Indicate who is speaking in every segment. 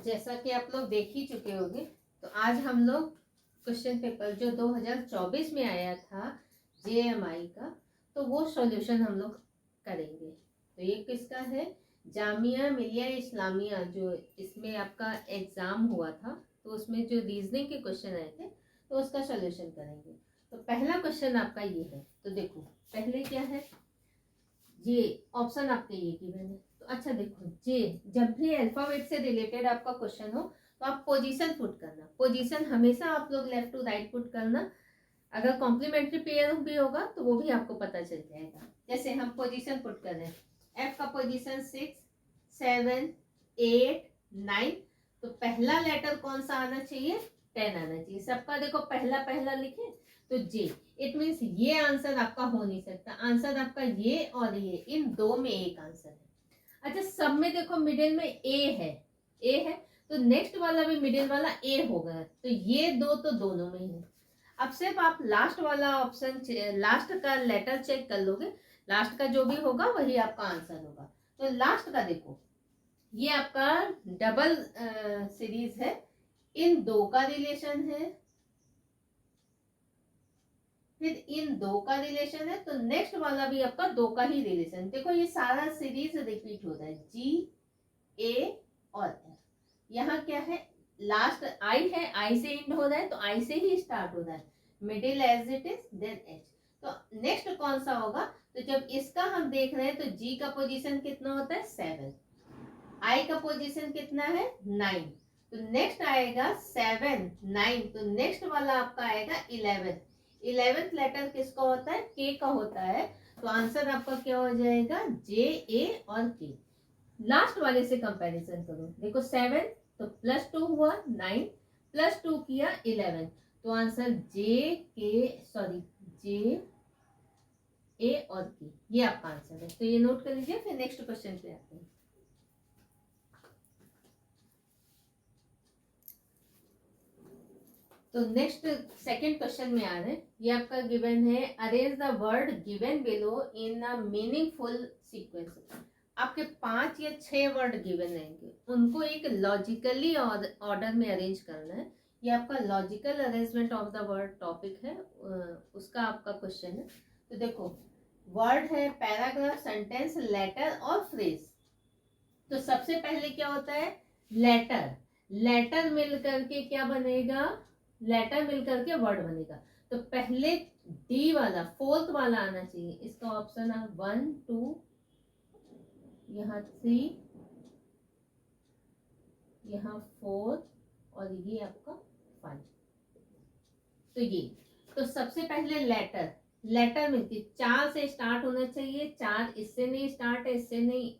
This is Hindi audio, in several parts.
Speaker 1: जैसा कि आप लोग देख ही चुके होंगे, तो आज हम लोग क्वेश्चन पेपर जो 2024 में आया था JMI का, तो वो सॉल्यूशन हम लोग करेंगे। तो ये किसका है? जामिया मिलिया इस्लामिया, जो इसमें आपका एग्जाम हुआ था, तो उसमें जो रीजनिंग के क्वेश्चन आए थे, तो उसका सॉल्यूशन करेंगे। तो पहला क्वेश्चन आपका ये है। तो देखो पहले क्या है, ये ऑप्शन आपके ये गिवन है। तो अच्छा देखो, जे जब भी अल्फाबेट से रिलेटेड आपका क्वेश्चन हो तो आप पोजीशन पुट करना। पोजीशन हमेशा आप लोग लेफ्ट टू राइट पुट करना। अगर कॉम्प्लीमेंट्री पेयर भी होगा तो वो भी आपको पता चल जाएगा। जैसे हम पोजीशन पुट कर रहे हैं, एफ का पोजीशन 6, 7, 8, 9, तो पहला लेटर कौन सा आना चाहिए? 10 आना चाहिए। सबका देखो पहला पहला लिखे तो जे, इट मीन्स ये आंसर आपका हो नहीं सकता। आंसर आपका ये और ये, इन दो में एक आंसर है। अच्छा सब में देखो मिडिल में ए है, ए है, तो नेक्स्ट वाला भी मिडिल वाला ए होगा, तो ये दो तो दोनों में ही है। अब सिर्फ आप लास्ट वाला ऑप्शन, लास्ट का लेटर चेक कर लोगे, लास्ट का जो भी होगा वही आपका आंसर होगा। तो लास्ट का देखो, ये आपका डबल सीरीज है, इन दो का रिलेशन है, फिर इन दो का रिलेशन है, तो नेक्स्ट वाला भी आपका दो का ही रिलेशन। देखो ये सारा सीरीज रिपीट हो रहा है, जी, ए और एफ। यहाँ क्या है, लास्ट आई है, आई से एंड हो रहा है, तो आई से ही स्टार्ट हो रहा है। Middle age it is, then H. तो नेक्स्ट कौन सा होगा? तो जब इसका हम देख रहे हैं तो जी का पोजीशन कितना होता है? 7। आई का पोजीशन कितना है? 9। तो नेक्स्ट आएगा 7, 9, तो नेक्स्ट वाला आपका आएगा 11। 11th लेटर किसका होता है? के का होता है। तो आंसर आपका क्या हो जाएगा? जे, ए और के। लास्ट वाले से कंपैरिजन करो, देखो 7 तो +2 हुआ, 9 +2 किया 11, तो आंसर जे, के, सॉरी जे, ए और के, ये आपका आंसर है। तो ये नोट कर लीजिए, फिर नेक्स्ट क्वेश्चन पे आते हैं। तो नेक्स्ट सेकंड क्वेश्चन में आ रहे हैं। ये आपका गिवन है, arrange the word given below in a meaningful sequence. आपके 5 या 6 वर्ड गिवन रहेंगे, उनको एक लॉजिकली ऑर्डर में अरेंज करना है। ये आपका logical arrangement of the word topic है, उसका आपका क्वेश्चन है। तो देखो वर्ड है, पैराग्राफ, सेंटेंस, लेटर और फ्रेज। तो सबसे पहले क्या होता है? लेटर। लेटर मिल करके क्या बनेगा? लेटर मिल करके वर्ड बनेगा। तो पहले डी वाला, फोर्थ वाला आना चाहिए। इसका ऑप्शन है 1, 2, यहाँ 3, यहाँ 4 और ये आपका 5। तो ये, तो सबसे पहले लेटर, लेटर मिलती 4 से स्टार्ट होना चाहिए। 4 इससे नहीं स्टार्ट है, इससे नहीं,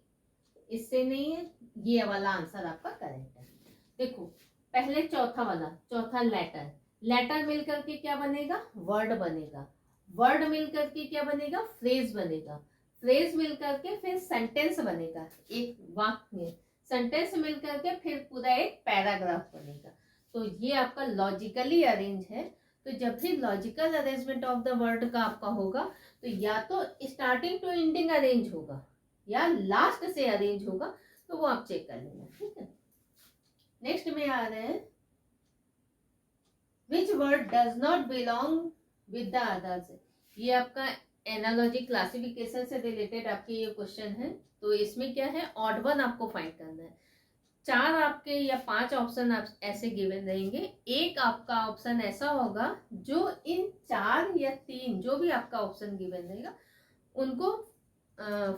Speaker 1: इससे नहीं है, ये वाला आंसर आपका करेक्ट है। देखो पहले चौथा वाला, चौथा लेटर, लेटर मिल करके क्या बनेगा? वर्ड बनेगा। वर्ड मिल करके क्या बनेगा? फ्रेज बनेगा। फ्रेज मिल करके फिर सेंटेंस बनेगा, एक वाक्य। सेंटेंस मिल करके फिर पूरा एक पैराग्राफ बनेगा। तो ये आपका लॉजिकली अरेंज है। तो जब भी logical arrangement of the word का आपका होगा, तो या तो स्टार्टिंग टू एंडिंग अरेंज होगा या लास्ट से अरेंज होगा, तो वो आप चेक कर लेना, ठीक है। नेक्स्ट में आ रहे हैं, which word does not belong with the others. ये आपका एनालॉजी क्लासिफिकेशन से रिलेटेड आपके ये क्वेश्चन है। तो इसमें क्या है, ऑड वन आपको फाइंड करना है। 4 आपके या 5 ऑप्शन आप ऐसे गिवन रहेंगे। एक आपका ऑप्शन ऐसा होगा जो इन 4 या 3 जो भी आपका ऑप्शन गिवन रहेगा उनको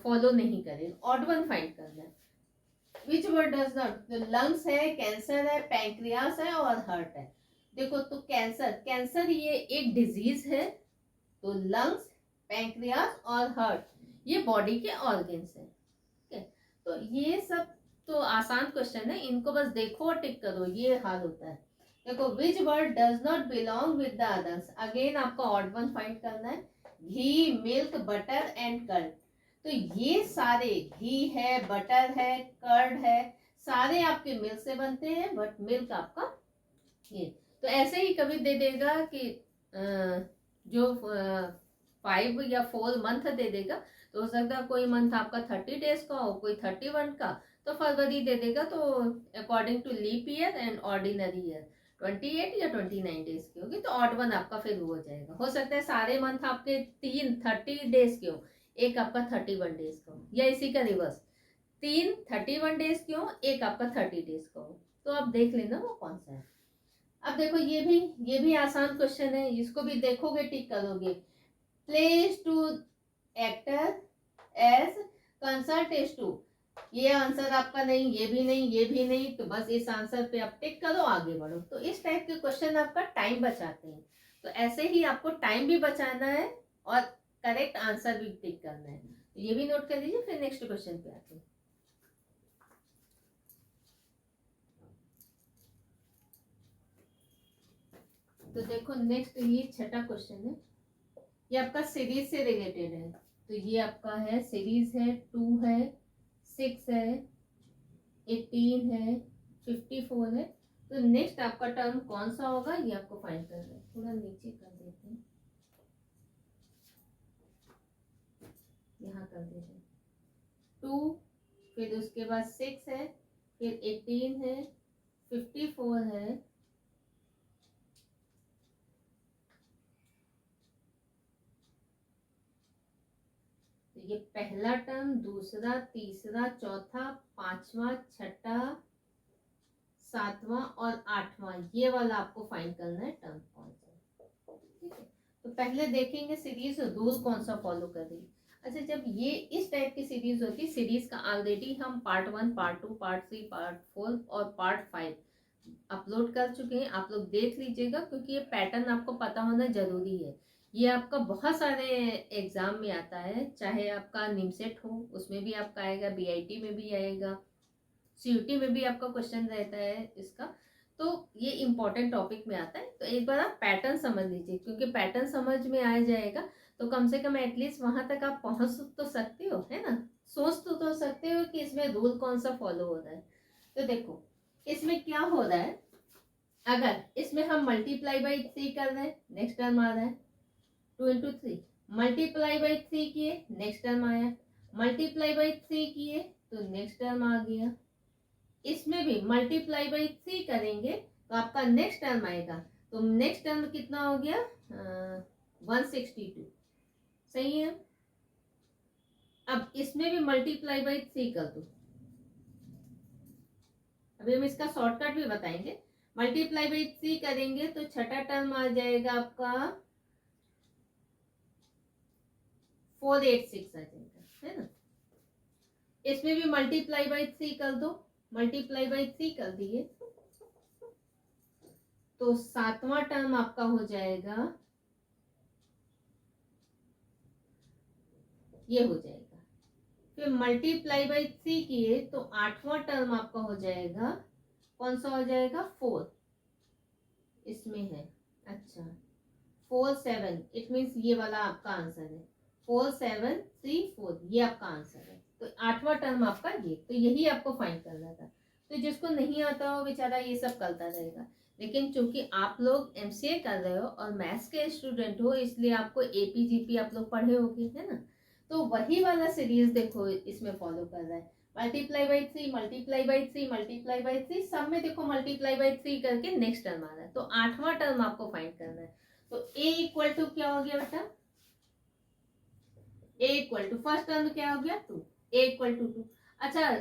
Speaker 1: फॉलो नहीं करे। ऑड वन फाइंड करना है। विच वर्ड डज नॉट, तो लंग्स है, कैंसर है, पैंक्रियास है और हार्ट है। देखो तो कैंसर, कैंसर ये एक डिजीज है। तो लंग्स, पैंक्रियास और हार्ट ये बॉडी के ऑर्गन्स हैं, ठीक है। तो ये सब तो आसान क्वेश्चन है, इनको बस देखो और टिक करो, ये हाल होता है। देखो which word does not belong with the others, again आपको ऑड वन फाइंड करना है। घी, मिल्क, बटर एंड कर्ड। तो ये सारे, घी है, बटर है, कर्ड है, सारे आपके मिल्क से बनते हैं, बट मिल्क आपका ये। तो ऐसे ही कभी दे देगा कि जो 5 या 4 मंथ दे देगा, तो हो सकता है कोई मंथ आपका 30 डेज का हो, कोई 31 का, तो फरवरी दे देगा, तो according to leap year and ordinary year 28 या 29 डेज की होगी, तो ऑड वन आपका फिर हो जाएगा। हो सकता है सारे मंथ आपके 30 के हो, एक आपका 31 डेज का हो, या इसी का रिवर्स 31 डेज के हो, एक आपका 30 डेज का हो। तो आप देख लेना वो कौन सा है। अब देखो ये भी आसान क्वेश्चन है, इसको भी देखोगे टिक करोगे। Place to actor as concert is to, ये आंसर आपका नहीं, ये भी नहीं, ये भी नहीं, तो बस इस आंसर पे आप टिक करो, आगे बढ़ो। तो इस टाइप के क्वेश्चन आपका टाइम बचाते हैं। तो ऐसे ही आपको टाइम भी बचाना है और करेक्ट आंसर भी टिक करना है, तो ये भी नोट कर लीजिए। फिर नेक्स्ट क्वेश्चन पे आते हैं। तो देखो नेक्स्ट ये छठा क्वेश्चन है, ये आपका सीरीज से रिलेटेड है। तो ये आपका है सीरीज है, 2 है, 6 है, 18 है, 54 है। तो नेक्स्ट आपका टर्म कौन सा होगा ये आपको फाइंड करना है। थोड़ा नीचे कर देते हैं, यहाँ कर देते हैं 2, फिर उसके बाद 6 है, फिर 18 है, 54 है, ये पहला टर्म, दूसरा, तीसरा, चौथा, पांचवा, छठा, सातवां और आठवां, ये वाला आपको फाइंड करना है टर्म कौन सा। ठीक है, तो पहले देखेंगे सीरीज रूल कौन सा फॉलो कर रही है। अच्छा, जब ये इस टाइप की सीरीज होती है, सीरीज का ऑलरेडी हम पार्ट 1, पार्ट 2, पार्ट 3, पार्ट 4 और पार्ट 5 अपलोड कर चुके हैं, आप लोग देख लीजिएगा, क्योंकि ये पैटर्न आपको पता होना जरूरी है। ये आपका बहुत सारे एग्जाम में आता है, चाहे आपका निमसेट हो उसमें भी आपका आएगा, बीआईटी में भी आएगा, सीयूटी में भी आपका क्वेश्चन रहता है इसका। तो ये इंपॉर्टेंट टॉपिक में आता है, तो एक बार आप पैटर्न समझ लीजिए, क्योंकि पैटर्न समझ में आ जाएगा तो कम से कम एटलीस्ट वहां तक आप पहुंच तो सकते हो, है ना। सोच तो सकते हो कि इसमें रूल कौन सा फॉलो हो रहा है। तो देखो इसमें क्या हो रहा है, अगर इसमें हम मल्टीप्लाई बाई 3 कर रहे हैं, नेक्स्ट टर्म आ रहा है 2 इंटू 3, मल्टीप्लाई बाई 3 किए, नेक्स्ट टर्म आया, मल्टीप्लाई बाई 3 किए तो नेक्स्ट टर्म आ गया। इसमें भी मल्टीप्लाई बाई 3 करेंगे तो आपका नेक्स्ट टर्म आएगा, तो नेक्स्ट टर्म कितना हो गया 162, सही है। अब इसमें भी मल्टीप्लाई बाई 3 कर दो, अभी हम इसका शॉर्टकट भी बताएंगे। मल्टीप्लाई बाई 3 करेंगे तो छठा टर्म आ जाएगा आपका 486 आ जाएगा, है ना। इसमें भी मल्टीप्लाई बाई 3 कर दो, मल्टीप्लाई बाई 3 कर दिए तो सातवां टर्म आपका हो जाएगा, ये हो जाएगा। फिर मल्टीप्लाई बाई 3 किए तो आठवां टर्म आपका हो जाएगा, कौन सा हो जाएगा 4, इसमें है, अच्छा 4 7, इट मीन्स ये वाला आपका आंसर है 4 7 3 4, ये आपका आंसर है। तो आठवां टर्म आपका ये, तो यही आपको फाइंड करना था। तो जिसको नहीं आता हो बेचारा ये सब करता रहेगा, लेकिन चूंकि आप लोग एमसीए कर रहे हो और मैथ्स के स्टूडेंट हो, इसलिए आपको एपीजीपी आप लोग पढ़े होगे, है ना। तो वही वाला सीरीज देखो इसमें फॉलो कर रहा है, multiply by 3, multiply by 3, multiply by 3, सब में देखो मल्टीप्लाई बाई 3 करके नेक्स्ट टर्म आ रहा है, तो आठवां टर्म आपको फाइंड करना है। तो a इक्वल टू क्या हो गया बेटा, a equal to first term क्या हो गया 2, a इक्वल टू 2। अच्छा,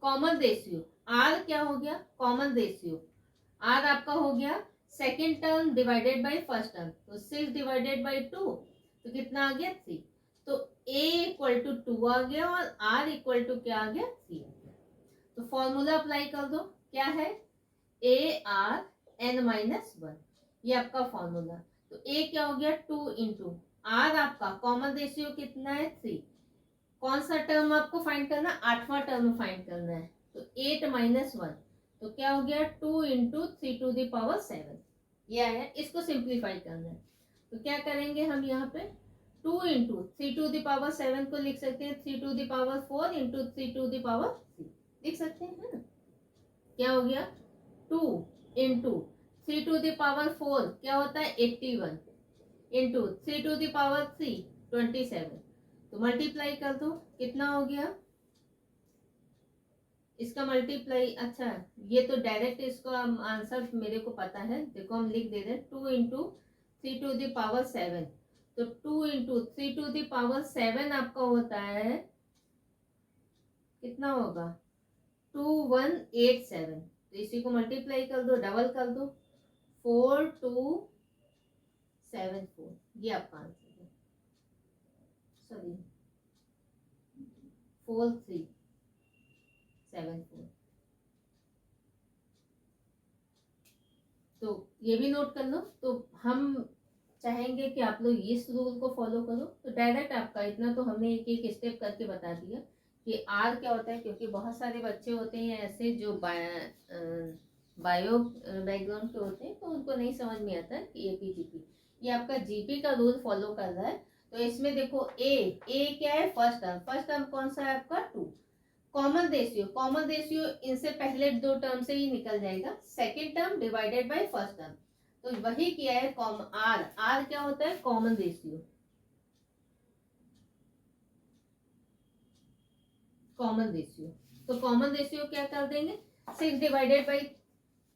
Speaker 1: कॉमन रेशियो r क्या हो गया, कॉमन रेशियो r आपका हो गया second term divided by first term, तो 6 डिवाइडेड बाई 2 तो कितना आ गया 3, तो a इक्वल टू 2 आ गया और r इक्वल टू क्या आ गया 3 आ गया। तो फॉर्मूला अप्लाई कर दो, क्या है ARn-1, ये आपका फॉर्मूला। तो a क्या हो गया 2 इंटू r, आपका कॉमन रेशियो कितना है 3, कौन सा टर्म आपको फाइंड करना, आठवां टर्म फाइंड करना है, तो 8 - 1 तो क्या हो गया 2 इंटू 3 टू द पावर 7, ये आया। इसको सिंप्लीफाई करना है तो क्या करेंगे हम यहाँ पे 2 इंटू 3 टू द पावर 7 को लिख सकते हैं 3 to the power 4 into 3 to the power 3 लिख सकते हैं, है ना। क्या हो गया 2 इंटू 3 टू द पावर 4 क्या होता है 81 इंटू 3 टू द पावर 3 27, तो मल्टीप्लाई कर दो कितना हो गया इसका मल्टीप्लाई, अच्छा ये तो डायरेक्ट इसको हम आंसर मेरे को पता है, देखो हम लिख दे रहे हैं 2 इंटू 3⁻7। तो 2 इंटू 3⁻7 आपका होता है, कितना होगा 2187। तो इसी को मल्टीप्लाई कर दो, डबल कर दो, 4274, ये आपका आंसर है। सॉरी 4374। तो ये भी नोट कर लो। तो हम चाहेंगे कि आप लोग इस रूल को फॉलो करो। तो डायरेक्ट आपका इतना तो हमने एक एक स्टेप करके बता दिया कि आर क्या होता है, क्योंकि बहुत सारे बच्चे होते हैं ऐसे जो बायो बैकग्राउंड के होते हैं, तो उनको नहीं समझ में आता कि एपी जीपी, ये आपका जीपी का रूल फॉलो कर रहा है। तो इसमें देखो ए क्या है, फर्स्ट टर्म कौन सा है आपका 2। कॉमन रेशियो इनसे पहले दो टर्म से ही निकल जाएगा, second term divided by first term. तो वही किया है आर क्या होता है, कॉमन रेशियो। तो कॉमन रेशियो क्या कर देंगे, 6 divided by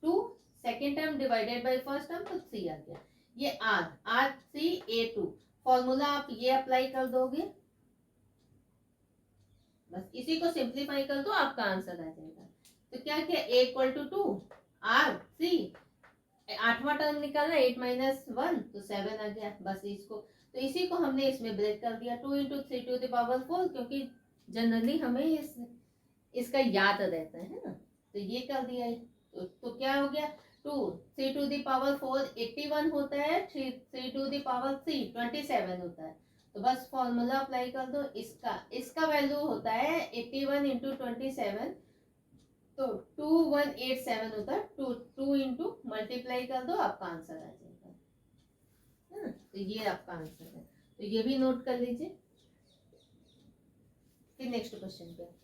Speaker 1: 2, second term divided by first term, तो 3 आ गया। ये R3A2 फॉर्मूला आप ये अप्लाई कर दोगे, बस इसी को सिंप्लीफाई कर दो, आपका आंसर आ जाएगा। तो क्या किया, A इक्वल टू 2, R3, 8वां टर्म निकालना 8 माइनस 1, तो 7 आ गया, बस इसको। तो इसी को हमने इसमें ब्रेक कर दिया, 2 इंटू 3⁴, क्योंकि जनरली हमें इसका याद रहता है ना, तो ये कर दिया है। तो क्या हो गया, 2 3⁴ 81 होता है, 3⁻3 27 होता है। तो बस फॉर्मूला अप्लाई कर दो, इसका वैल्यू होता है 81 इंटू 27, तो 2187 होता है। 2 इंटू मल्टीप्लाई कर दो, आपका आंसर आ जाएगा, है ना। तो ये आपका आंसर है, तो ये भी नोट कर लीजिए। फिर नेक्स्ट क्वेश्चन पे आते हैं।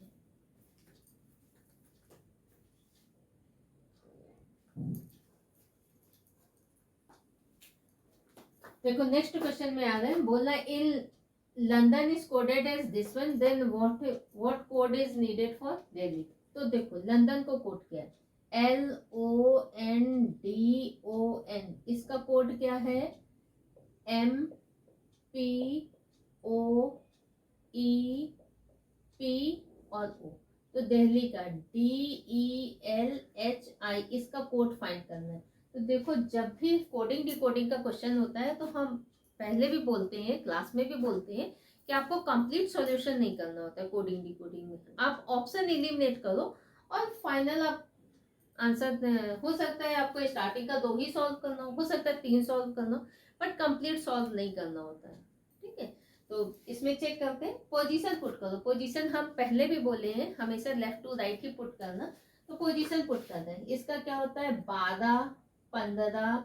Speaker 1: देखो नेक्स्ट क्वेश्चन में आ रहा है, बोला in London is coded as this one, then what code is needed for Delhi. तो देखो लंदन को कोड किया है LONDON, इसका कोड क्या है MPOEP और O। तो दिल्ली का DELHI, इसका कोड फाइंड करना है। तो देखो जब भी कोडिंग डिकोडिंग का क्वेश्चन होता है, तो हम पहले भी बोलते हैं, क्लास में भी बोलते हैं कि आपको कंप्लीट सॉल्यूशन नहीं करना होता है कोडिंग डिकोडिंग में। आप ऑप्शन एलिमिनेट करो और फाइनल आप आंसर, हो सकता है आपको स्टार्टिंग का 2 ही सॉल्व करना हो सकता है 3 सॉल्व करना हो, बट कंप्लीट सॉल्व नहीं करना होता है, ठीक है। तो इसमें चेक करते हैं, पोजीशन पुट करो। पोजीशन हम पहले भी बोले हैं, हमेशा लेफ्ट टू राइट ही पुट करना। तो पोजीशन पुट करते हैं, इसका क्या होता है 12, 15,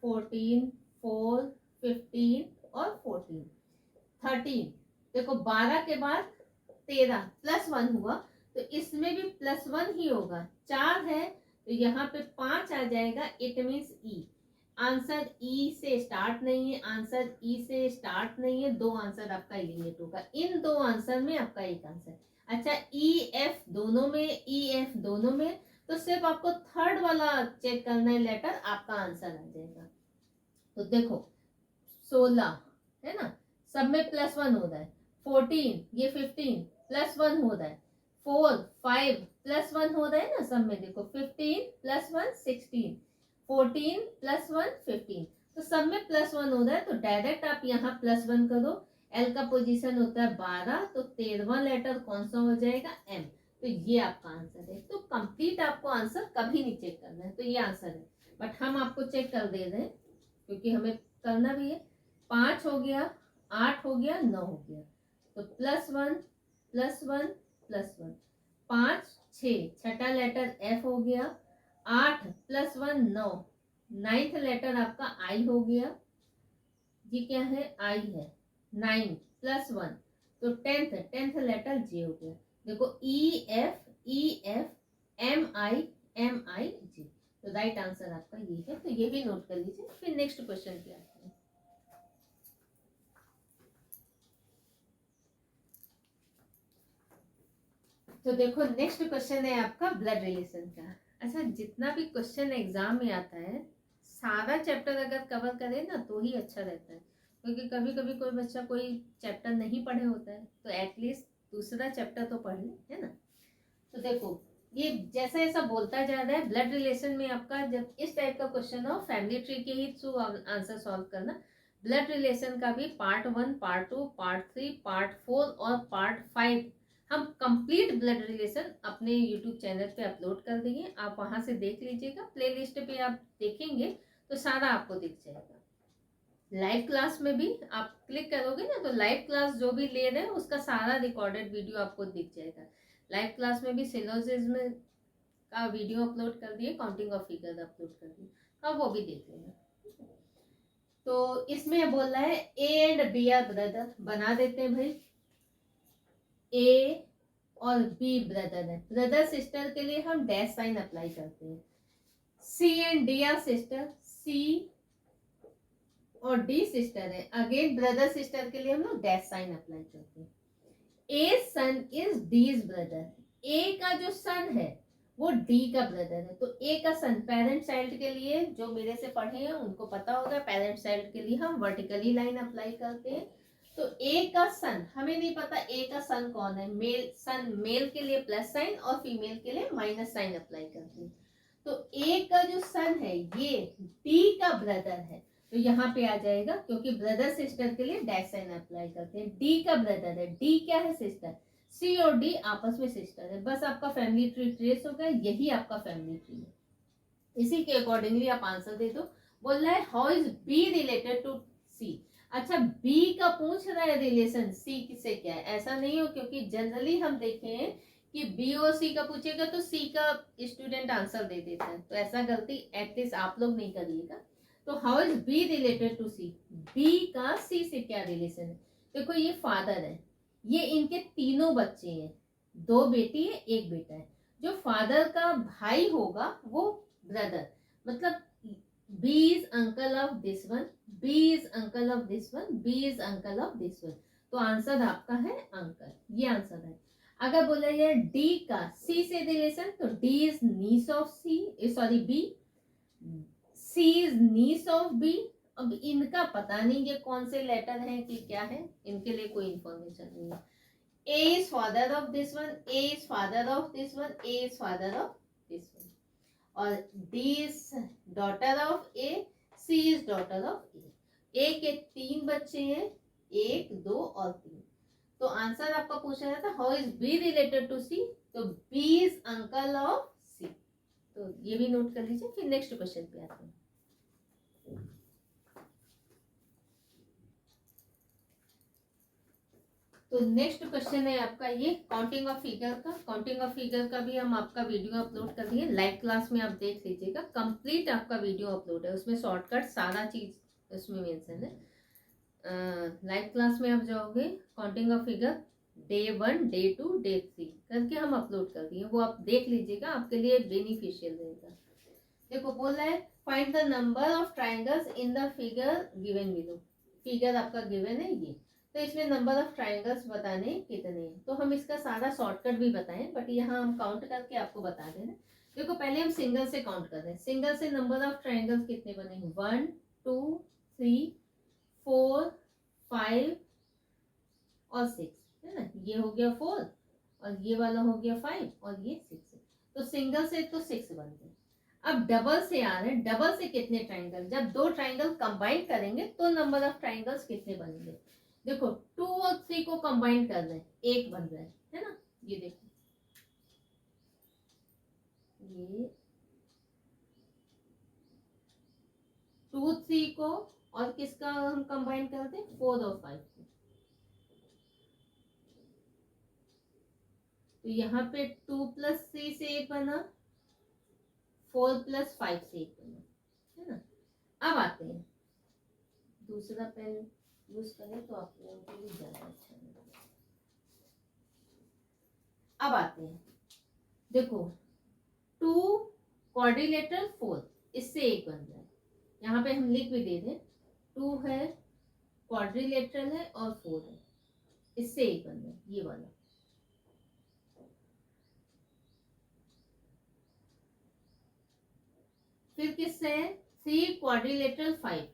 Speaker 1: 14, 4, 15 और 14, 13। देखो 12 के बाद 13 प्लस 1 हुआ, तो इसमें भी प्लस 1 ही होगा। 4 है तो यहाँ पे 5 आ जाएगा, इट मीन्स ई। आंसर ई से स्टार्ट नहीं है, आंसर ई से स्टार्ट नहीं है, 2 आंसर आपका एलिमिनेट होगा। इन 2 आंसर में आपका एक आंसर। अच्छा ई एफ दोनों में, तो सिर्फ आपको थर्ड वाला चेक करना है लेटर, आपका आंसर आ जाएगा। तो देखो 16 है ना, सब में प्लस 1 हो रहा है, 14 ये 15 प्लस 1 हो रहा है, 4 5 प्लस 1 हो रहा है ना सब में। देखो 15 प्लस 1 16, 14 प्लस 1 15, तो सब में प्लस 1 हो रहा है। तो डायरेक्ट आप यहाँ प्लस 1 करो। एल का पोजीशन होता है 12, तो 13वां लेटर कौन सा हो जाएगा एम। तो ये आपका आंसर है। तो कंप्लीट आपको आंसर कभी नहीं चेक करना है, तो ये आंसर है, बट हम आपको चेक कर दे रहे हैं क्योंकि हमें करना भी है। 5 हो गया, 8 हो गया, 9 हो गया, तो प्लस 1 प्लस 1 प्लस 1, 5 6, छठा लेटर एफ हो गया, 8 प्लस 1 9, 9th लेटर आपका आई हो गया, ये क्या है आई है, 9 प्लस 1, तो 10th लेटर जे हो गया। देखो ई एफ एम आई जी, तो राइट आंसर आपका ये है। तो ये भी नोट कर लीजिए। फिर नेक्स्ट क्वेश्चन क्या है, तो देखो नेक्स्ट क्वेश्चन है आपका ब्लड रिलेशन का। अच्छा, जितना भी क्वेश्चन एग्जाम में आता है सारा चैप्टर अगर कवर करे ना तो ही अच्छा रहता है, क्योंकि कभी कभी कोई बच्चा कोई चैप्टर नहीं पढ़े होता है तो एटलीस्ट दूसरा चैप्टर तो पढ़ ले, है ना। तो देखो ये जैसा ऐसा बोलता जा रहा है ब्लड रिलेशन में आपका जब इस टाइप का क्वेश्चन हो फैमिली ट्री के ही थ्रू आंसर सॉल्व करना। ब्लड रिलेशन का भी पार्ट 1, पार्ट 2, पार्ट 3, पार्ट 4 और पार्ट 5 हम कंप्लीट ब्लड रिलेशन अपने यूट्यूब चैनल पे अपलोड कर देंगे, आप वहां से देख लीजिएगा। प्लेलिस्ट पे आप देखेंगे तो सारा आपको दिख जाएगा। लाइव क्लास में भी आप क्लिक करोगे ना तो लाइव क्लास जो भी ले रहे हैं उसका सारा रिकॉर्डेड वीडियो आपको दिख जाएगा। लाइव क्लास में भी सिलोजिज्म का वीडियो अपलोड कर दिए, काउंटिंग ऑफ फिगर अपलोड कर दिए, अब वो भी देख लेना। तो इसमें बोल रहा है A and B are brother, बना देते हैं भाई। ए और बी ब्रदर है, ब्रदर सिस्टर के लिए हम डैश साइन अप्लाई करते हैं। C and D are sister, C और डी सिस्टर है, अगेन ब्रदर सिस्टर के लिए हम लोग डैश साइन अप्लाई करते हैं। ए सन इज डीज ब्रदर, ए का जो सन है वो डी का ब्रदर है, तो ए का सन पेरेंट चाइल्ड के लिए जो मेरे से पढ़े हैं उनको पता होगा, पेरेंट चाइल्ड के लिए हम वर्टिकली लाइन अप्लाई करते हैं। तो ए का सन हमें नहीं पता ए का सन कौन है, मेल सन, मेल के लिए प्लस साइन और फीमेल के लिए माइनस साइन अप्लाई करते हैं। तो ए का जो सन है ये डी का ब्रदर है, तो यहाँ पे आ जाएगा, क्योंकि ब्रदर सिस्टर के लिए डैश साइन अप्लाई करते हैं। डी का ब्रदर है, डी क्या है सिस्टर, सी और डी आपस में सिस्टर है, बस आपका फैमिली ट्री ट्रेस हो गया, यही आपका फैमिली ट्री है। इसी के अकॉर्डिंगली आप आंसर दे दो। बोल रहा है how is B related to C. अच्छा, बी का पूछ रहा है रिलेशन सी से क्या है, ऐसा नहीं हो, क्योंकि जनरली हम देखें कि बी और सी का पूछेगा तो सी का स्टूडेंट आंसर दे देता है, तो ऐसा गलती एटलीस्ट आप लोग नहीं करिएगा। तो how is B related to C, B का सी से क्या रिलेशन है। देखो ये फादर है, ये इनके तीनों बच्चे हैं, 2 बेटी है 1 बेटा है, जो फादर का भाई होगा वो ब्रदर, मतलब B is uncle of this one, B is uncle of this one, B is uncle of this one, तो आंसर आपका है अंकल, ये आंसर है। अगर बोला जाए D का C से रिलेशन तो D is niece of C, sorry B, C is niece of B। अब इनका पता नहीं ये कौन से लेटर हैं कि क्या है, इनके लिए कोई इंफॉर्मेशन नहीं है। A is father of this one, A is father of this one, A is father of this one, और D is daughter of A, C is daughter of A। A के 3 बच्चे हैं, 1, 2 और 3। तो आंसर आपका पूछा जाता है how is B related to C, तो B is uncle of C। तो ये भी नोट कर लीजिए। फिर नेक्स्ट क्वेश्चन पे आते हैं। तो नेक्स्ट क्वेश्चन है आपका ये काउंटिंग ऑफ फिगर का। काउंटिंग ऑफ फिगर का भी हम आपका वीडियो अपलोड कर दिए, लाइव क्लास में आप देख लीजिएगा, कंप्लीट आपका वीडियो अपलोड है, उसमें शॉर्टकट सारा चीज उसमें मेंशन है। लाइव क्लास में आप जाओगे, counting of figure day 1, day 2, day 3 करके हम अपलोड कर दिए, वो आप देख लीजिएगा, आपके लिए बेनिफिशियल रहेगा। देखो बोल रहा है find the number of triangles in the figure given below. Figure आपका गिवन है ये, तो इसमें नंबर ऑफ ट्राइंगल्स बताने कितने हैं, तो हम इसका सारा शॉर्टकट भी बताएं, बट यहाँ हम काउंट करके आपको बता दें। देखो पहले हम सिंगल से काउंट कर रहे हैं, सिंगल से नंबर ऑफ ट्राइंगल्स कितने बने हैं, 1, 2, 3, 4, 5 और 6, है ना। ये हो गया 4 और ये वाला हो गया 5 और ये 6, तो सिंगल से तो 6 बन गए। अब डबल से आ रहे हैं, डबल से कितने ट्राइंगल, जब 2 ट्राइंगल कंबाइन करेंगे तो नंबर ऑफ ट्राइंगल्स कितने बनेंगे। देखो 2 और 3 को कंबाइन कर रहे हैं, 1 बन रहा है ना। ये देखो ये 2, 3 को और किसका हम कंबाइन करते हैं, 4 और 5 को, तो यहाँ पे 2 + 3 से 1 बना, 4 + 5 से 1 बना, है ना। अब आते हैं, दूसरा पेन यूज करें तो आप लोगों के लिए ज्यादा अच्छा लगेगा। अब आते हैं, देखो 2 क्वाड्रिलेटरल 4, इससे 1 बन रहा है, यहाँ पे हम लिख भी दे दें, 2 है क्वाड्रिलेटरल है और 4 है, इससे 1 बन रहा है ये वाला। फिर किससे है, 3 क्वाड्रिलेटरल 5,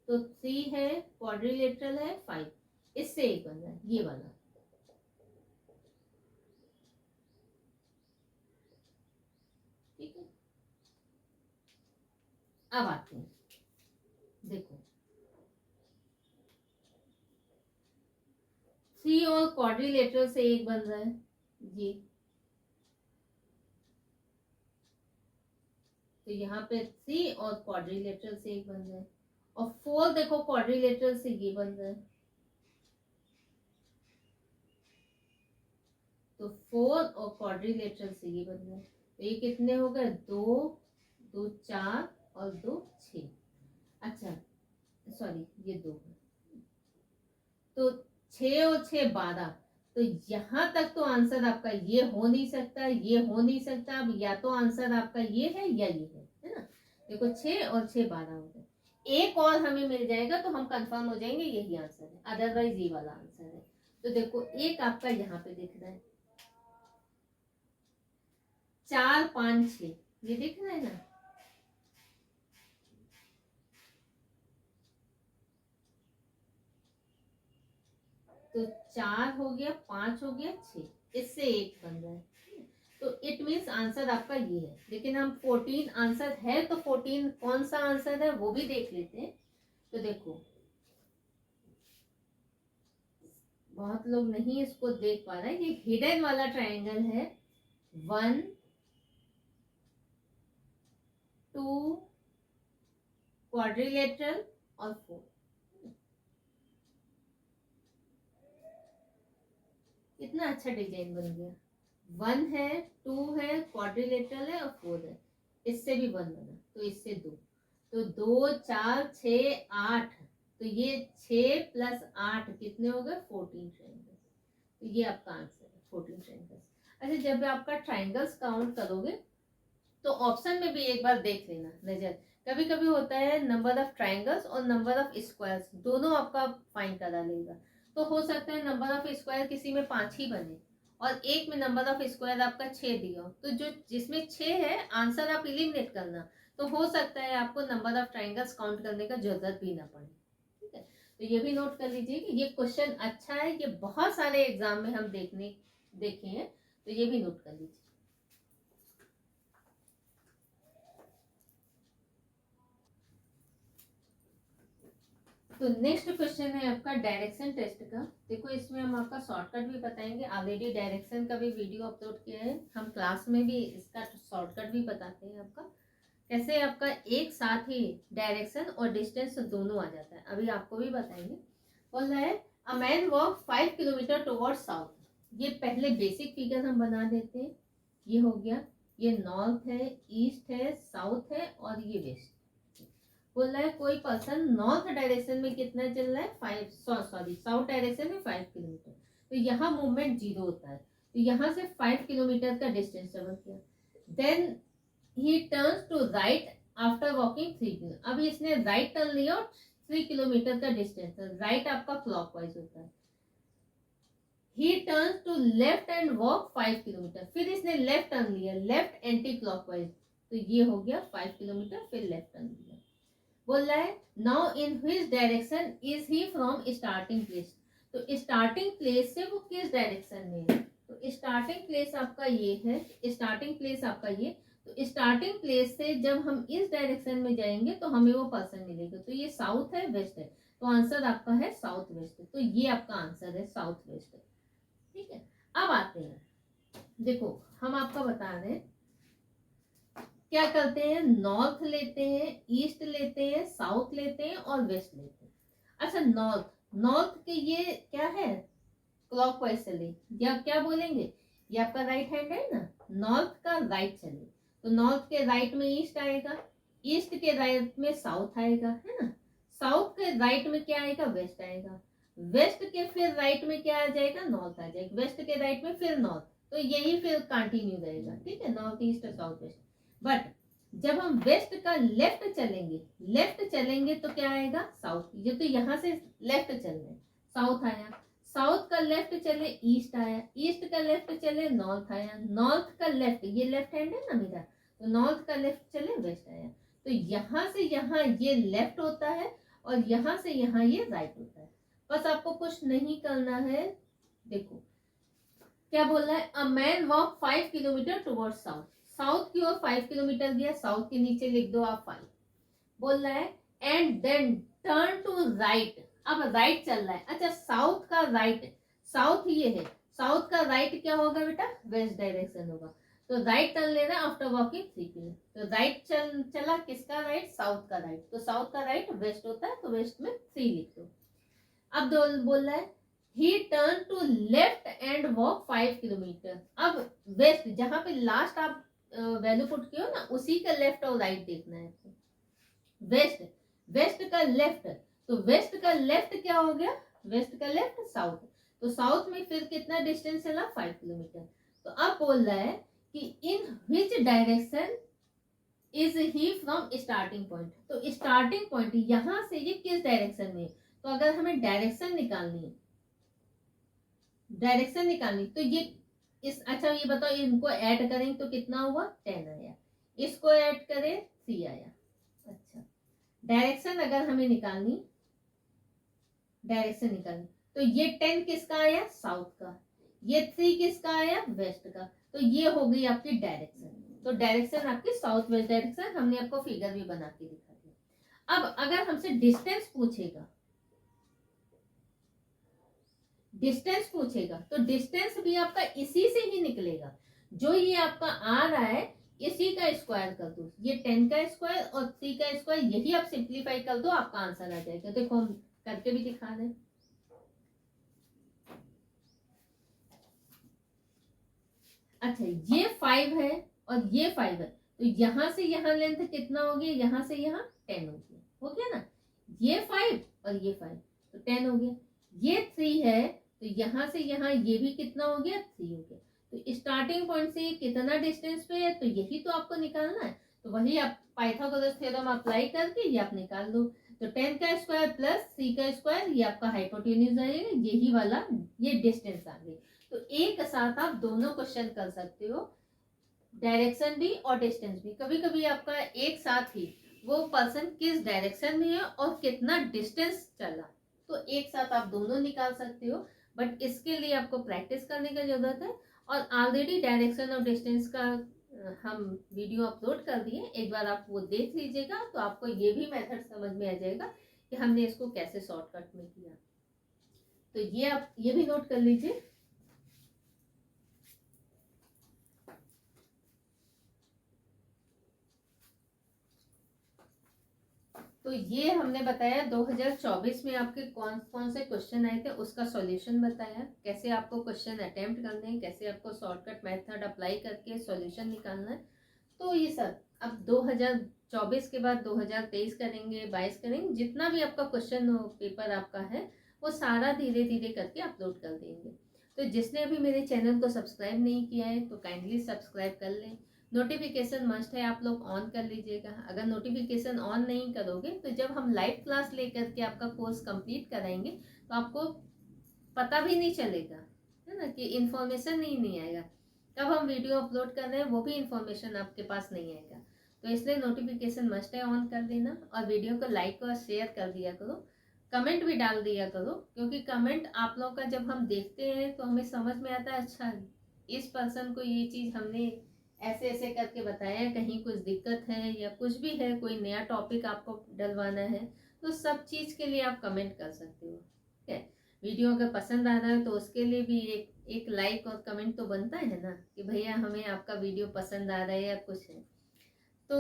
Speaker 1: तो 3 है क्वाड्रिलेटरल है 5, इससे एक बन रहा है ये वाला। ठीक है, अब आते हैं, देखो 3 और क्वाड्रिलेटरल से एक बन रहा है ये, तो यहाँ पे 3 और क्वाड्रिलेटरल से एक बन रहा है, और 4 देखो क्वाड्रिलेटरल से ये बन रहा है, तो 4 और क्वाड्रिलेटरल से ये बन रहा है, तो ये कितने हो गए, 2 2 4 और 2 6, अच्छा सॉरी ये 2 है, तो 6 और 6 12, तो यहां तक तो आंसर आपका ये हो नहीं सकता, ये हो नहीं सकता, अब या तो आंसर आपका ये है या ये है ना। देखो 6 और 6 12 हो गए, एक और हमें मिल जाएगा तो हम कंफर्म हो जाएंगे यही आंसर है, अदरवाइज ये वाला आंसर है। तो देखो एक आपका यहाँ पे दिख रहा है 4 5 6, ये दिख रहा है ना, तो 4 हो गया 5 हो गया 6, इससे एक बन रहा है, तो इट मीन्स आंसर आपका ये है। लेकिन हम 14 आंसर है, तो 14 कौन सा आंसर है वो भी देख लेते हैं। तो देखो बहुत लोग नहीं इसको देख पा रहे, ये हिडन वाला ट्रायंगल है, 1 2 क्वाड्रिलेटरल और 4, कितना अच्छा डिजाइन बन गया, 1 है 2 है क्वाड्रिलेटरल है और 4 है, इससे भी 1 बना, तो इससे 2, तो 2 4 6 8, तो ये 6 प्लस 8 कितने हो गए 14 ट्रायंगल, तो ये आपका आंसर है 14 ट्रायंगल्स। अच्छा जब आपका ट्रायंगल्स काउंट करोगे तो ऑप्शन में भी एक बार देख लेना नजर, कभी कभी होता है नंबर ऑफ ट्रायंगल्स और नंबर ऑफ स्क्वायर्स दोनों आपका फाइंड करा लेगा, तो हो सकता है नंबर ऑफ स्क्वायर किसी में 5 ही बने और एक में नंबर ऑफ स्क्वायर आपका 6 दिया हो, तो जो जिसमें 6 है आंसर आप इलिमिनेट करना, तो हो सकता है आपको नंबर ऑफ ट्रायंगल्स काउंट करने का जरूरत भी ना पड़े। ठीक है, तो ये भी नोट कर लीजिए कि ये क्वेश्चन अच्छा है, ये बहुत सारे एग्जाम में हम देखे हैं, तो ये भी नोट कर लीजिए। तो नेक्स्ट क्वेश्चन है आपका डायरेक्शन टेस्ट का। देखो इसमें हम आपका शॉर्टकट भी बताएंगे, ऑलरेडी डायरेक्शन का भी वीडियो अपलोड किया है, हम क्लास में भी इसका शॉर्टकट भी बताते हैं आपका कैसे आपका एक साथ ही डायरेक्शन और डिस्टेंस दोनों आ जाता है, अभी आपको भी बताएंगे। बोल रहा है a man walk 5 kilometre towards south, ये पहले बेसिक फिगर हम बना देते हैं, ये हो गया, ये नॉर्थ है, ईस्ट है, साउथ है और ये वेस्ट। बोल रहा है कोई पर्सन नॉर्थ डायरेक्शन में कितना चल रहा है 5 सॉरी साउथ डायरेक्शन में 5 किलोमीटर, तो यहाँ मूवमेंट 0 होता है, तो यहाँ से 5 किलोमीटर का डिस्टेंस कवर किया, then he turns to right after walking 3 kilometre, अब इसने राइट टर्न लिया और 3 किलोमीटर का डिस्टेंस, राइट आपका क्लॉकवाइज होता है, he turns to left and walk 5 kilometre, फिर इसने लेफ्ट टर्न लिया लेफ्ट एंटी क्लॉकवाइज, तो ये हो गया 5 किलोमीटर, फिर लेफ्ट टर्न लिया। बोल रहा है now in which direction is he from starting place, तो स्टार्टिंग प्लेस से वो किस डायरेक्शन में है, तो स्टार्टिंग प्लेस आपका ये है, स्टार्टिंग प्लेस आपका ये, तो स्टार्टिंग प्लेस से जब हम इस डायरेक्शन में जाएंगे तो हमें वो पर्सन मिलेगा, तो ये साउथ है वेस्ट है, तो आंसर आपका है साउथ वेस्ट, तो ये आपका आंसर है साउथ वेस्ट। ठीक है, अब आते हैं, देखो हम आपका बता रहे हैं क्या करते हैं, नॉर्थ लेते हैं, ईस्ट लेते हैं, साउथ लेते हैं और वेस्ट लेते हैं। अच्छा नॉर्थ के ये क्या है क्लॉकवाइज चले, या क्या बोलेंगे, ये आपका राइट हैंड है ना, नॉर्थ का राइट चले, तो नॉर्थ के राइट में ईस्ट आएगा, ईस्ट के राइट में साउथ आएगा, है ना, साउथ के राइट में क्या आएगा वेस्ट आएगा, वेस्ट के फिर राइट में क्या आ जाएगा नॉर्थ आ जाएगा, वेस्ट के राइट में फिर नॉर्थ, तो यही फिर कंटिन्यू रहेगा। ठीक है, north east south west, but जब हम वेस्ट का लेफ्ट चलेंगे तो क्या आएगा साउथ, ये तो यहाँ से लेफ्ट चल रहे साउथ आया, साउथ का लेफ्ट चले ईस्ट आया, ईस्ट का लेफ्ट चले नॉर्थ आया, नॉर्थ का लेफ्ट, ये लेफ्ट हैंड है ना मेरा, तो नॉर्थ का लेफ्ट चले वेस्ट आया, तो यहाँ से यहाँ ये लेफ्ट होता है और यहाँ से यहाँ ये राइट होता है। बस आपको कुछ नहीं करना है। देखो क्या बोल रहा है, a man walk 5 kilometre toward south, south की ओर 5 किलोमीटर गया, साउथ के नीचे लिख दो आप 5। बोल रहा है and then turn to right, अब राइट चल रहा है। अच्छा साउथ का राइट, साउथ ये है, साउथ का राइट क्या होगा बेटा, वेस्ट डायरेक्शन होगा। तो राइट टर्न लेना आफ्टर वॉकिंग 3 किलोमीटर। तो राइट चला किसका राइट, साउथ का राइट। तो साउथ का राइट वेस्ट होता है, तो वेस्ट में 3 लिख दो। अब बोल रहा है he turn to left and walk 5 kilometre. अब वेस्ट जहां पे लास्ट आप वैल्यू पुट किए हो ना, उसी का लेफ्ट और राइट देखना है। वेस्ट, वेस्ट का लेफ्ट, तो वेस्ट का लेफ्ट क्या हो गया, वेस्ट का लेफ्ट साउथ। तो साउथ में फिर कितना डिस्टेंस चला, 5 किलोमीटर। तो अब बोल रहा है कि in which direction is he from starting point. तो स्टार्टिंग पॉइंट यहां से ये किस डायरेक्शन में। तो अगर हमें डायरेक्शन निकालनी है, डायरेक्शन निकालनी, तो ये इस, अच्छा ये बताओ इनको ऐड करें तो कितना हुआ, 10 आया, इसको ऐड करें 3 आया। अच्छा डायरेक्शन अगर हमें निकालनी, डायरेक्शन निकालनी, तो ये 10 किसका आया, साउथ का, ये 3 किसका आया, वेस्ट का। तो ये हो गई आपकी डायरेक्शन। तो डायरेक्शन आपकी साउथ वेस्ट डायरेक्शन, हमने आपको फिगर भी बना के दिखा दिया। अब अगर हमसे डिस्टेंस पूछेगा, डिस्टेंस पूछेगा, तो डिस्टेंस भी आपका इसी से ही निकलेगा। जो ये आपका आ रहा है इसी का स्क्वायर कर दो, ये 10 का स्क्वायर और 3 का स्क्वायर, यही आप सिंप्लीफाई कर दो, आपका आंसर आ जाएगा। देखो हम करके भी दिखा दें। अच्छा ये 5 है और ये 5 है, तो यहां से यहां लेंथ कितना हो गया, यहां से यहां 10 हो गया ना। ये 5 और ये 5 तो 10 हो गया। ये 3 है तो यहां से यहां ये भी कितना हो गया, 3 हो गया। तो स्टार्टिंग पॉइंट से कितना डिस्टेंस पे है, तो यही तो आपको निकालना है। तो वही आप पाइथागोरस थ्योरम अप्लाई करके ये आप निकाल दो। तो 10 का स्क्वायर प्लस 3 का स्क्वायर, ये आपका हाइपोटेन्यूज आएगा, यही वाला ये डिस्टेंस आ गई। तो एक साथ आप दोनों क्वेश्चन कर सकते हो, डायरेक्शन भी और डिस्टेंस भी। कभी कभी आपका एक साथ ही वो पर्सन किस डायरेक्शन में है और कितना डिस्टेंस चला, तो एक साथ आप दोनों निकाल सकते हो। बट इसके लिए आपको प्रैक्टिस करने की जरूरत है। और ऑलरेडी डायरेक्शन और डिस्टेंस का हम वीडियो अपलोड कर दिए, एक बार आप वो देख लीजिएगा, तो आपको ये भी मेथड समझ में आ जाएगा कि हमने इसको कैसे शॉर्टकट में किया। तो ये आप ये भी नोट कर लीजिए। तो ये हमने बताया 2024 में आपके कौन कौन से क्वेश्चन आए थे, उसका सॉल्यूशन बताया, कैसे आपको क्वेश्चन अटेम्प्ट करने हैं, कैसे आपको शॉर्टकट मेथड अप्लाई करके सॉल्यूशन निकालना है। तो ये सब अब 2024 के बाद 2023 करेंगे, 22 करेंगे, जितना भी आपका क्वेश्चन पेपर आपका है वो सारा धीरे धीरे करके अपलोड कर देंगे। तो जिसने अभी मेरे चैनल को सब्सक्राइब नहीं किया है तो काइंडली सब्सक्राइब कर लें। नोटिफिकेशन मस्ट है, आप लोग ऑन कर लीजिएगा। अगर नोटिफिकेशन ऑन नहीं करोगे तो जब हम लाइव क्लास लेकर के आपका कोर्स कंप्लीट कराएंगे तो आपको पता भी नहीं चलेगा, है ना, कि इंफॉर्मेशन नहीं आएगा। कब हम वीडियो अपलोड कर रहे हैं वो भी इंफॉर्मेशन आपके पास नहीं आएगा। तो इसलिए नोटिफिकेशन मस्ट है ऑन कर देना, और वीडियो को लाइक और शेयर कर दिया करो, कमेंट भी डाल दिया करो, क्योंकि कमेंट आप लोग का जब हम देखते हैं तो हमें समझ में आता है, अच्छा इस पर्सन को ये चीज़ हमने ऐसे ऐसे करके बताया, कहीं कुछ दिक्कत है या कुछ भी है, कोई नया टॉपिक आपको डलवाना है, तो सब चीज़ के लिए आप कमेंट कर सकते हो। ठीक है, वीडियो अगर पसंद आ रहा है तो उसके लिए भी एक लाइक और कमेंट तो बनता है ना, कि भैया हमें आपका वीडियो पसंद आ रहा है या कुछ है। तो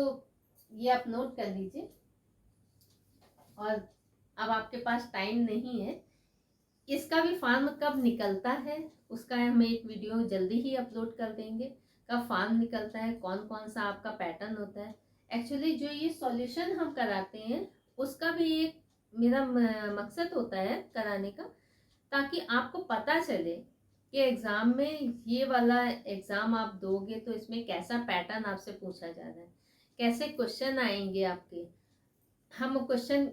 Speaker 1: ये आप नोट कर लीजिए। और अब आपके पास टाइम नहीं है, इसका भी फॉर्म कब निकलता है उसका हम एक वीडियो जल्दी ही अपलोड कर देंगे। कब फॉर्म निकलता है, कौन कौन सा आपका पैटर्न होता है, एक्चुअली जो ये सॉल्यूशन हम कराते हैं उसका भी एक मेरा मकसद होता है कराने का, ताकि आपको पता चले कि एग्जाम में ये वाला एग्जाम आप दोगे तो इसमें कैसा पैटर्न आपसे पूछा जा रहा है, कैसे क्वेश्चन आएंगे आपके। हम क्वेश्चन,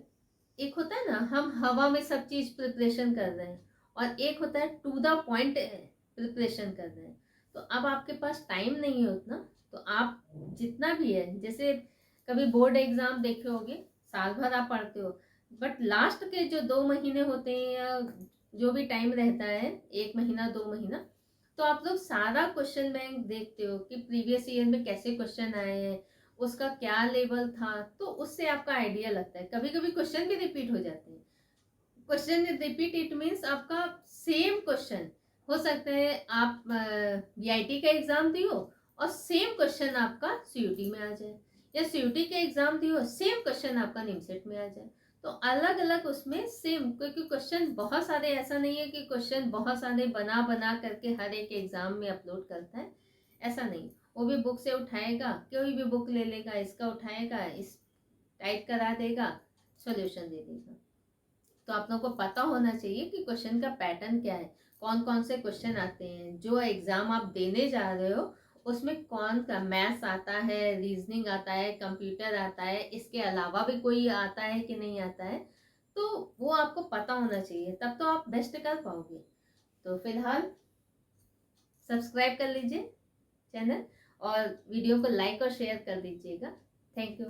Speaker 1: एक होता है ना हम हवा में सब चीज प्रिपरेशन कर रहे हैं, और एक होता है टू द पॉइंट प्रिपरेशन कर रहे हैं। तो अब आपके पास टाइम नहीं है उतना, तो आप जितना भी है, जैसे कभी बोर्ड एग्जाम देखे होगे, साल भर आप पढ़ते हो, बट लास्ट के जो 2 महीने होते हैं या जो भी टाइम रहता है, 1 महीना 2 महीना, तो आप लोग सारा क्वेश्चन बैंक देखते हो कि प्रीवियस ईयर में कैसे क्वेश्चन आए हैं, उसका क्या लेवल था, तो उससे आपका आइडिया लगता है। कभी कभी क्वेश्चन भी रिपीट हो जाते हैं। क्वेश्चन रिपीट इट मीन्स आपका सेम क्वेश्चन हो सकता है, आप बीआईटी का एग्जाम दियो और सेम क्वेश्चन आपका सीयूटी में आ जाए, या सीयूटी का एग्जाम दियो सेम क्वेश्चन आपका निमसेट में आ जाए। तो अलग अलग उसमें सेम, क्योंकि क्वेश्चन बहुत सारे, ऐसा नहीं है कि क्वेश्चन बहुत सारे बना बना करके हर एक एग्जाम में अपलोड करता है, ऐसा नहीं। वो भी बुक से उठाएगा, कोई भी बुक ले लेगा, इसका उठाएगा, इस टाइप करा देगा, सॉल्यूशन दे देगा। तो आप लोगों को पता होना चाहिए कि क्वेश्चन का पैटर्न क्या है, कौन कौन से क्वेश्चन आते हैं। जो एग्जाम आप देने जा रहे हो उसमें कौन का मैथ्स आता है, रीजनिंग आता है, कंप्यूटर आता है, इसके अलावा भी कोई आता है कि नहीं आता है, तो वो आपको पता होना चाहिए, तब तो आप बेस्ट कर पाओगे। तो फिलहाल सब्सक्राइब कर लीजिए चैनल और वीडियो को लाइक और शेयर कर दीजिएगा। Thank you.